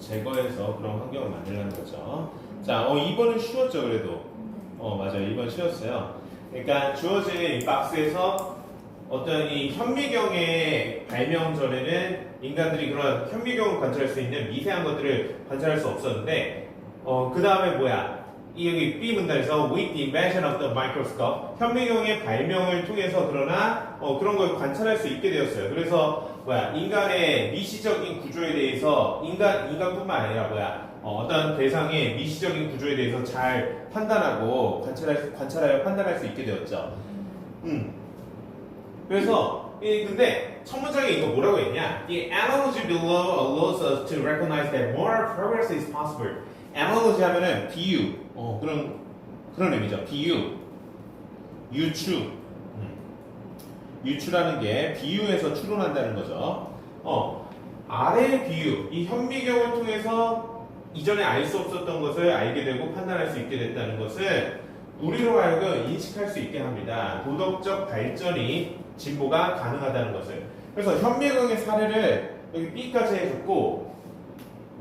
제거해서 그런 환경을 만들려는 거죠. 자, 2번은 쉬웠죠, 그래도. 맞아요. 2번 쉬웠어요. 그러니까 주어진 이 박스에서 어떤 이 현미경의 발명 전에는 인간들이 그런 현미경을 관찰할 수 있는 미세한 것들을 관찰할 수 없었는데, 그 다음에 뭐야? 이 여기 B 문단에서 with the invention of the microscope 현미경의 발명을 통해서 그러나 그런 걸 관찰할 수 있게 되었어요. 그래서 뭐야? 인간의 미시적인 구조에 대해서 인간뿐만 아니라 어떤 대상의 미시적인 구조에 대해서 잘 판단하고 관찰하여 판단할 수 있게 되었죠. 그래서 근데 첫 문장에 이거 뭐라고 했냐? The analogy below allows us to recognize that more progress is possible. analogy 하면은 비유, 그런 의미죠. 비유, 유추라는 게 비유에서 추론한다는 거죠. 아래의 비유, 이 현미경을 통해서 이전에 알 수 없었던 것을 알게 되고 판단할 수 있게 됐다는 것을 우리로 하여금 인식할 수 있게 합니다. 도덕적 발전이 진보가 가능하다는 것을. 그래서 현미경의 사례를 여기 B까지 해줬고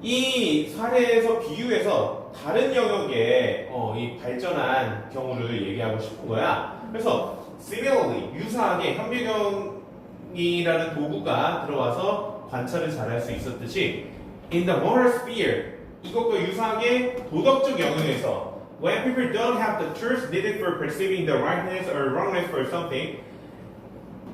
이 사례에서 비유해서 다른 영역에 이 발전한 경우를 얘기하고 싶은 거야. 그래서 similarly 유사하게 현미경이라는 도구가 들어와서 관찰을 잘할 수 있었듯이 in the moral sphere 이것과 유사하게 도덕적 영역에서 when people don't have the tools needed for perceiving the rightness or wrongness for something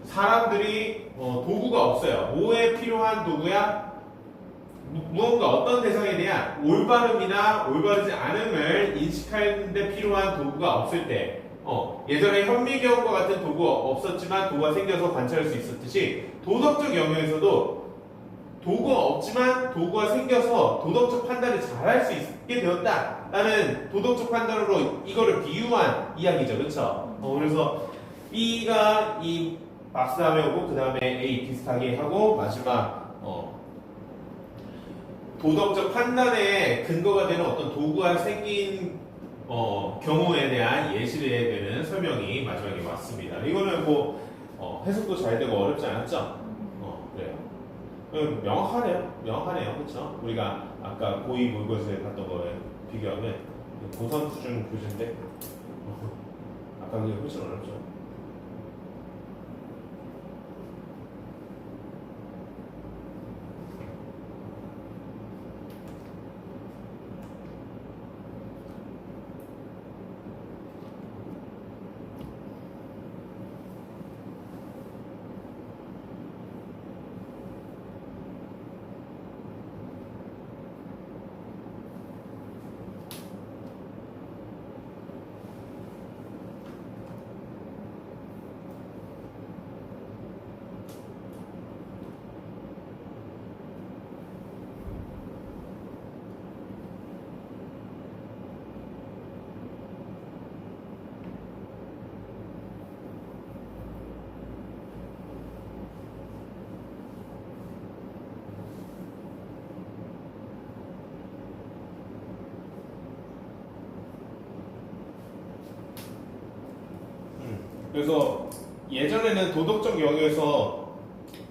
사람들이 도구가 없어요. 뭐에 필요한 도구야? 무언가 어떤 대상에 대한 올바름이나 올바르지 않음을 인식하는 데 필요한 도구가 없을 때 예전에 현미경과 같은 도구가 없었지만 도구가 생겨서 관찰할 수 있었듯이 도덕적 영역에서도 도구가 없지만 도구가 생겨서 도덕적 판단을 잘할 수 있게 되었다라는 도덕적 판단으로 이거를 비유한 이야기죠. 그렇죠? 그래서 B가 이 박스 다음에 오고 그 다음에 A 비슷하게 하고 마지막 도덕적 판단의 근거가 되는 어떤 도구가 생긴 경우에 대한 예시에 대한 설명이 마지막에 왔습니다. 이거는 해석도 잘 되고 어렵지 않았죠? 그래요. 명확하네요. 그렇죠? 우리가 아까 고2 모의고사에 봤던 거에 비교하면 고3 수준 교재인데 아까 그게 훨씬 어렵죠. 그래서 예전에는 도덕적 영역에서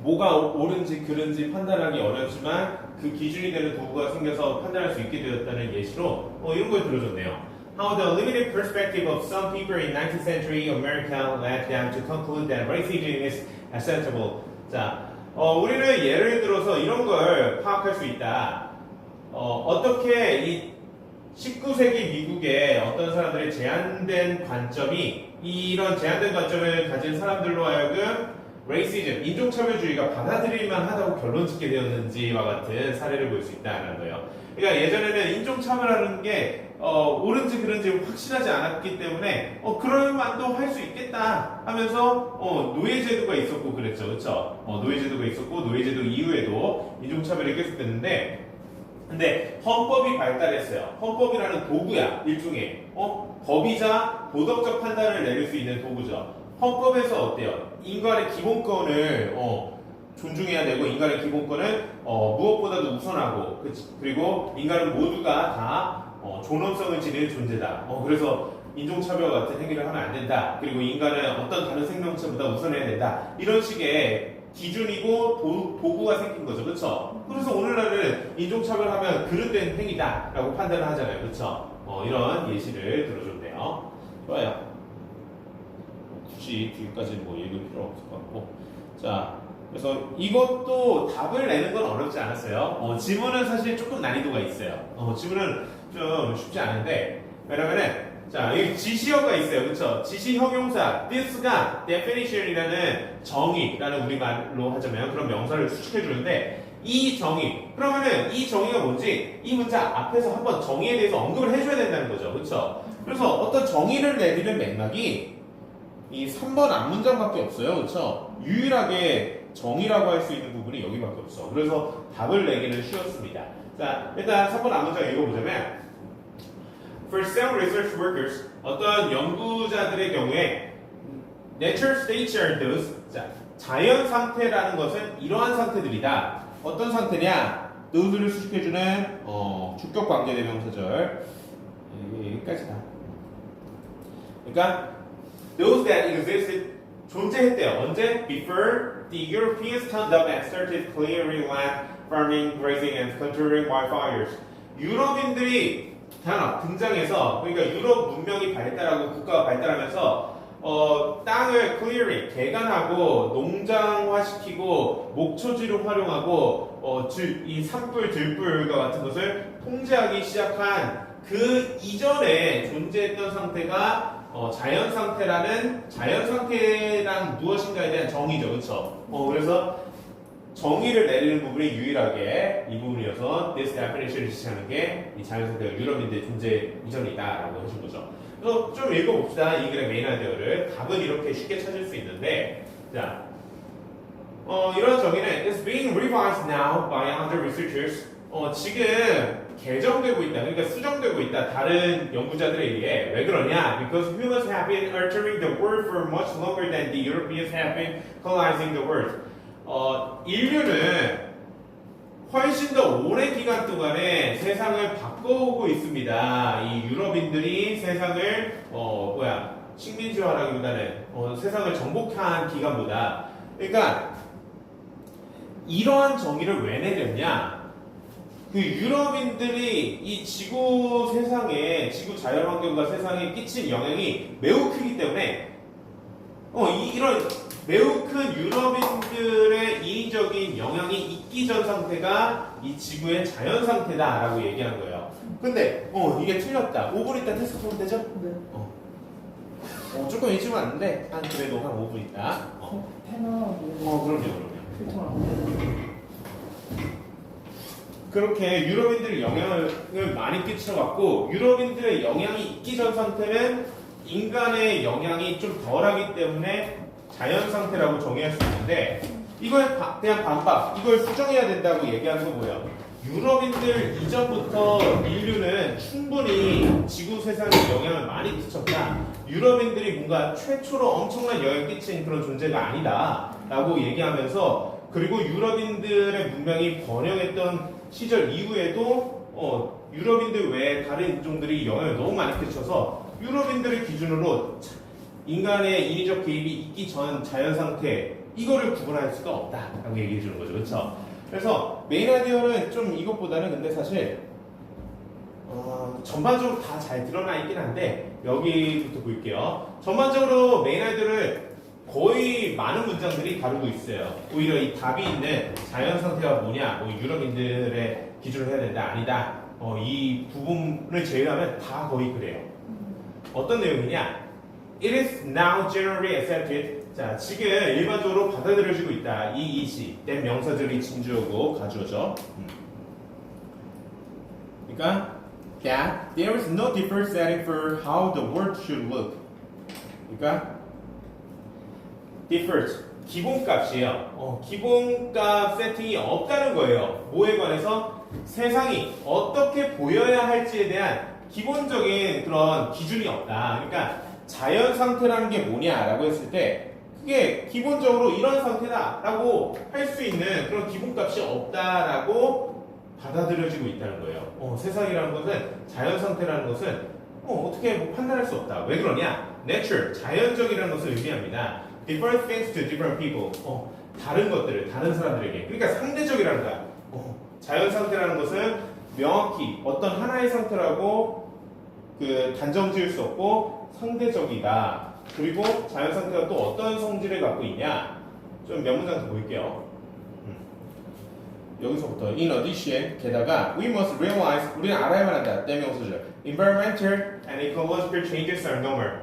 뭐가 옳은지 그른지 판단하기 어렵지만 그 기준이 되는 도구가 생겨서 판단할 수 있게 되었다는 예시로 이런 걸 들어줬네요. How the limited perspective of some people in 19th century America led them to conclude that racism is acceptable. 자, 우리는 예를 들어서 이런 걸 파악할 수 있다. 어떻게 이 19세기 미국의 어떤 사람들의 제한된 관점이 이런 제한된 관점을 가진 사람들로 하여금 레이시즘, 인종차별주의가 받아들일만 하다고 결론 짓게 되었는지와 같은 사례를 볼 수 있다는 거예요. 그러니까 예전에는 인종차별하는 게 옳은지 그른지 확실하지 않았기 때문에 그럴만도 할 수 있겠다 하면서 노예제도가 있었고 그랬죠. 그렇죠? 노예제도가 있었고 노예제도 이후에도 인종차별이 계속됐는데 근데 헌법이 발달했어요. 헌법이라는 도구야, 일종의. 법이자 도덕적 판단을 내릴 수 있는 도구죠. 헌법에서 어때요? 인간의 기본권을 존중해야 되고 인간의 기본권을 무엇보다도 우선하고 그리고 인간은 모두가 다 존엄성을 지닌 존재다. 그래서 인종차별 같은 행위를 하면 안 된다. 그리고 인간은 어떤 다른 생명체보다 우선해야 된다. 이런 식의 기준이고 도구가 생긴 거죠. 그렇죠? 그래서 오늘날은 인종차별하면 그릇된 행위다라고 판단을 하잖아요. 그렇죠? 이런 예시를 들어줬네요. 좋아요. 굳이 뒤까지는 뭐 읽을 필요 없을 것 같고. 자, 그래서 이것도 답을 내는 건 어렵지 않았어요. 지문은 사실 조금 난이도가 있어요. 지문은 좀 쉽지 않은데, 왜냐면은 자, 여기 지시어가 있어요. 그쵸? 지시 형용사, this가 definition이라는 정의라는 우리말로 하자면 그런 명사를 수식해 주는데 이 정의, 그러면은 이 정의가 뭔지 이 문자 앞에서 한번 정의에 대해서 언급을 해줘야 된다는 거죠. 그쵸? 그래서 어떤 정의를 내리는 맥락이 이 3번 앞문장밖에 없어요. 그쵸? 유일하게 정의라고 할 수 있는 부분이 여기밖에 없어. 그래서 답을 내기는 쉬웠습니다. 자, 일단 3번 앞문장 읽어보자면 For some research workers, 어떤 연구자들의 경우에 Nature states are those, 자, 자연 상태라는 것은 이러한 상태들이다. 어떤 상태냐? those를 수식해주는 주격 관계대명사절 여기까지다. 그러니까 those that existed 존재했대요. 언제? Before the Europeans turned up and started clearing land, farming, grazing, and controlling wildfires. 유럽인들이 등장해서 그러니까 유럽 문명이 발달하고 국가가 발달하면서 땅을 clearing, 개간하고 농장화시키고 목초지로 활용하고 이 산불, 들불과 같은 것을 통제하기 시작한 그 이전에 존재했던 상태가 자연 상태란 무엇인가에 대한 정의죠, 그렇죠? 그래서 정의를 내리는 부분이 유일하게 이 부분이어서 this definition을 지칭하는 게 이 자연 상태가 유럽인들의 존재 이전이다라고 해준 거죠. 그래서 좀 읽어봅시다. 이 글의 메인 아이디어를. 답은 이렇게 쉽게 찾을 수 있는데, 자, 이런 정의는 is being revised now by other researchers. 지금 개정되고 있다. 그러니까 수정되고 있다. 다른 연구자들에 의해. 왜 그러냐? Because humans have been altering the world for much longer than the Europeans have been colonizing the world. 인류는 훨씬 더 오랜 기간 동안에 세상을 바꿔오고 있습니다. 이 유럽인들이 세상을 식민지화라기보다는 세상을 정복한 기간보다. 그러니까 이러한 정의를 왜 내렸냐? 그 유럽인들이 이 지구 자연환경과 세상에 끼친 영향이 매우 크기 때문에 이런 매우 큰 유럽인들의 인위적인 영향이 있기 전 상태가 이 지구의 자연 상태다라고 얘기한 거예요. 근데 이게 틀렸다. 5분 있다 테스트 보면 되죠? 네. 조금 일찍 왔는데 그래도 한 5분 있다. 그럼요. 그렇게 유럽인들이 영향을 많이 끼쳐갖고 유럽인들의 영향이 있기 전 상태는 인간의 영향이 좀 덜하기 때문에 자연 상태라고 정의할 수 있는데 이거에 대한 반박, 이걸 수정해야 된다고 얘기하는 건 뭐예요? 유럽인들 이전부터 인류는 충분히 지구 세상에 영향을 많이 끼쳤다. 유럽인들이 뭔가 최초로 엄청난 영향을 끼친 그런 존재가 아니다 라고 얘기하면서 그리고 유럽인들의 문명이 번영했던 시절 이후에도 유럽인들 외에 다른 인종들이 영향을 너무 많이 끼쳐서 유럽인들을 기준으로 인간의 인위적 개입이 있기 전 자연 상태 이거를 구분할 수가 없다라고 얘기해 주는 거죠, 그렇죠? 그래서 메인 아이디어는 좀 이것보다는 근데 사실 전반적으로 다 잘 드러나 있긴 한데 여기부터 볼게요. 전반적으로 메인 아이디어를 거의 많은 문장들이 다루고 있어요. 오히려 이 답이 있는 자연 상태가 뭐냐, 유럽인들의 기준을 해야 된다, 아니다. 이 부분을 제외하면 다 거의 그래요. 어떤 내용이냐? It is now generally accepted. 자, 지금 일반적으로 받아들여지고 있다. 이 이시, 된 명사들이 진주어고 가주어죠. 그러니까 that there is no default setting for how the world should look. 그러니까 default, 기본값이에요. 기본값 세팅이 없다는 거예요. 뭐에 관해서? 세상이 어떻게 보여야 할지에 대한 기본적인 그런 기준이 없다. 그러니까 자연 상태라는 게 뭐냐라고 했을 때 그게 기본적으로 이런 상태다라고 할 수 있는 그런 기본값이 없다라고 받아들여지고 있다는 거예요. 세상이라는 것은 자연 상태라는 것은 어떻게 판단할 수 없다. 왜 그러냐? Nature, 자연적이라는 것을 의미합니다. Different things to different people. 다른 것들을 다른 사람들에게 그러니까 상대적이라는 거야. 자연 상태라는 것은 명확히 어떤 하나의 상태라고 그 단정 지을 수 없고 상대적이다. 그리고 자연 상태가 또 어떤 성질을 갖고 있냐? 좀 몇 문장 더 볼게요. 여기서부터 in addition 게다가 we must realize 우리는 알아야만 한다. 대명사죠. Environmental and ecological changes are normal.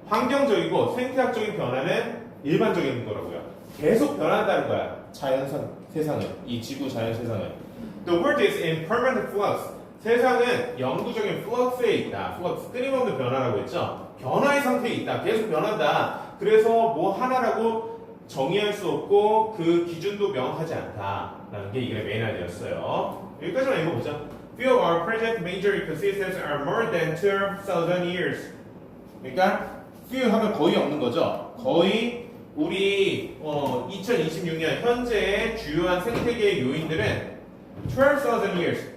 환경적이고 생태학적인 변화는 일반적인 거라고요. 계속 변한다는 거야. 자연상 세상은 이 지구 자연 세상은. The world is in permanent flux. 세상은 영구적인 flux에 있다. flux 끊임없는 변화라고 했죠. 변화의 상태에 있다. 계속 변한다. 그래서 뭐 하나라고 정의할 수 없고 그 기준도 명확하지 않다라는 게 이게 메인 아이디어였어요. 여기까지만 읽어보자. Few of our present major ecosystems are more than 12,000 years. 그러니까 few 하면 거의 없는 거죠. 거의 우리 2026년 현재의 주요한 생태계의 요인들은 12,000 years.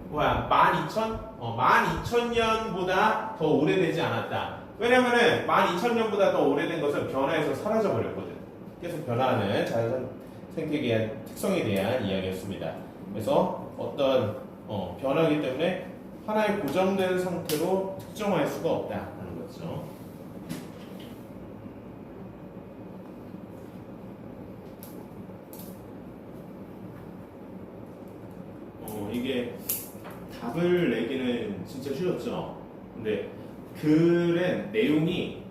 뭐야? 12,000? 12,000년보다 더 오래되지 않았다. 왜냐면은 12,000년보다 더 오래된 것은 변화해서 사라져 버렸거든. 계속 변화하는 자연 생태계의 특성에 대한 이야기였습니다. 그래서 어떤 변화이기 때문에 하나의 고정된 상태로 특정할 수가 없다는 거죠. 이게 답을 내기는 진짜 쉬웠죠. 근데 글의 내용이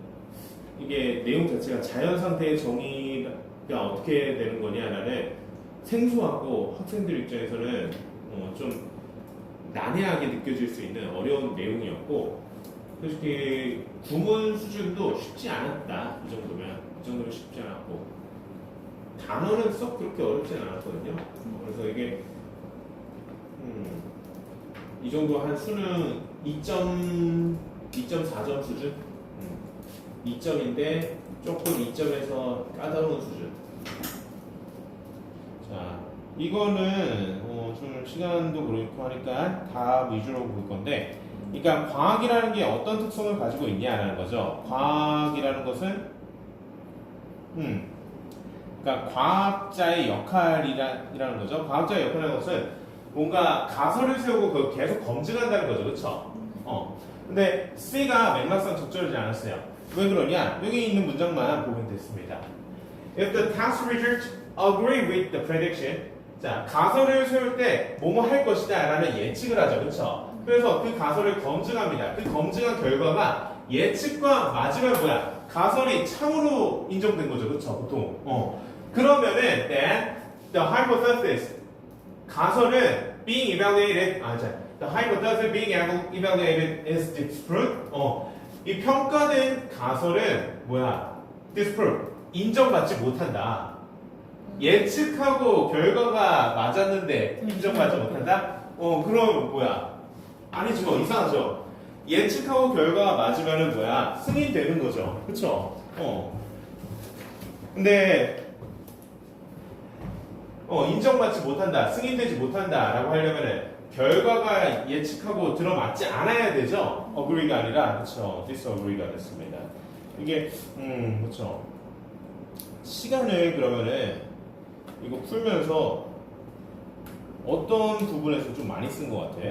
이게 내용 자체가 자연 상태의 정의가 어떻게 되는 거냐라는 생소하고 학생들 입장에서는 좀 난해하게 느껴질 수 있는 어려운 내용이었고 솔직히 구문 수준도 쉽지 않았다. 이 정도면 쉽지 않았고 단어는 썩 그렇게 어렵진 않았거든요. 그래서 이게 이 정도 한 수능 2.4점 수준? 2점인데 조금 2점에서 까다로운 수준. 자, 이거는 좀 시간도 그렇고 하니까 답 위주로 볼 건데, 그러니까 과학이라는 게 어떤 특성을 가지고 있냐라는 거죠. 과학이라는 것은, 그러니까 과학자의 역할이라는 거죠. 과학자의 역할이라는 것은 뭔가 가설을 세우고 그걸 계속 검증한다는 거죠, 그렇죠? 근데 C가 맥락상 적절하지 않았어요. 왜 그러냐? 여기 있는 문장만 보면 됐습니다. If the task research agree with the prediction, 자 가설을 세울 때 뭐뭐 할 것이다라는 예측을 하죠, 그렇죠? 그래서 그 가설을 검증합니다. 그 검증한 결과가 예측과 맞으면 뭐야? 가설이 참으로 인정된 거죠, 그렇죠? 보통. 그러면은 then the hypothesis 가설은 being evaluated the hypothesis being evaluated is disproved. 이 평가된 가설은 뭐야? disproved. 인정받지 못한다. 예측하고 결과가 맞았는데 인정받지 못한다? 그럼 뭐야? 아니죠. 이상하죠. 예측하고 결과가 맞으면은 뭐야? 승인되는 거죠. 그쵸? 근데 인정받지 못한다, 승인되지 못한다 라고 하려면은 결과가 예측하고 들어맞지 않아야 되죠. agree가 아니라 그쵸, disagree가 됐습니다. 이게 그쵸. 시간을 그러면은 이거 풀면서 어떤 부분에서 좀 많이 쓴 것 같아?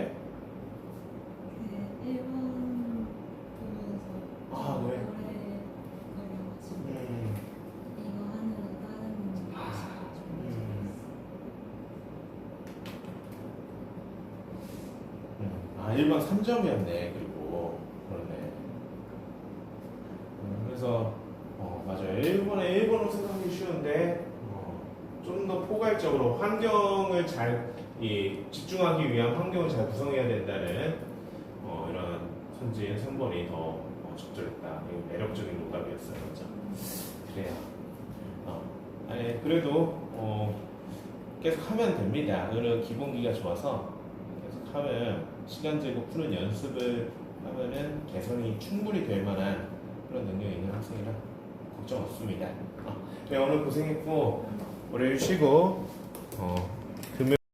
1번 보면서 아, 그래? 이거 하느라 다른 아, 1번 3점이었네. 그리고 그러네. 그래서 맞아요. 1번으로 생각하기 쉬운데 좀 더 포괄적으로 환경을 잘 집중하기 위한 환경을 잘 구성해야 된다는 이런 선지인 3번이 더 적절했다. 이거 매력적인 오답이었어요. 그렇죠? 그래요. 아니, 그래도 계속 하면 됩니다. 오늘은 기본기가 좋아서 계속 하면 시간 재고 푸는 연습을 하면은 개선이 충분히 될 만한 그런 능력이 있는 학생이라 걱정 없습니다. 네, 오늘 고생했고 월요일 쉬고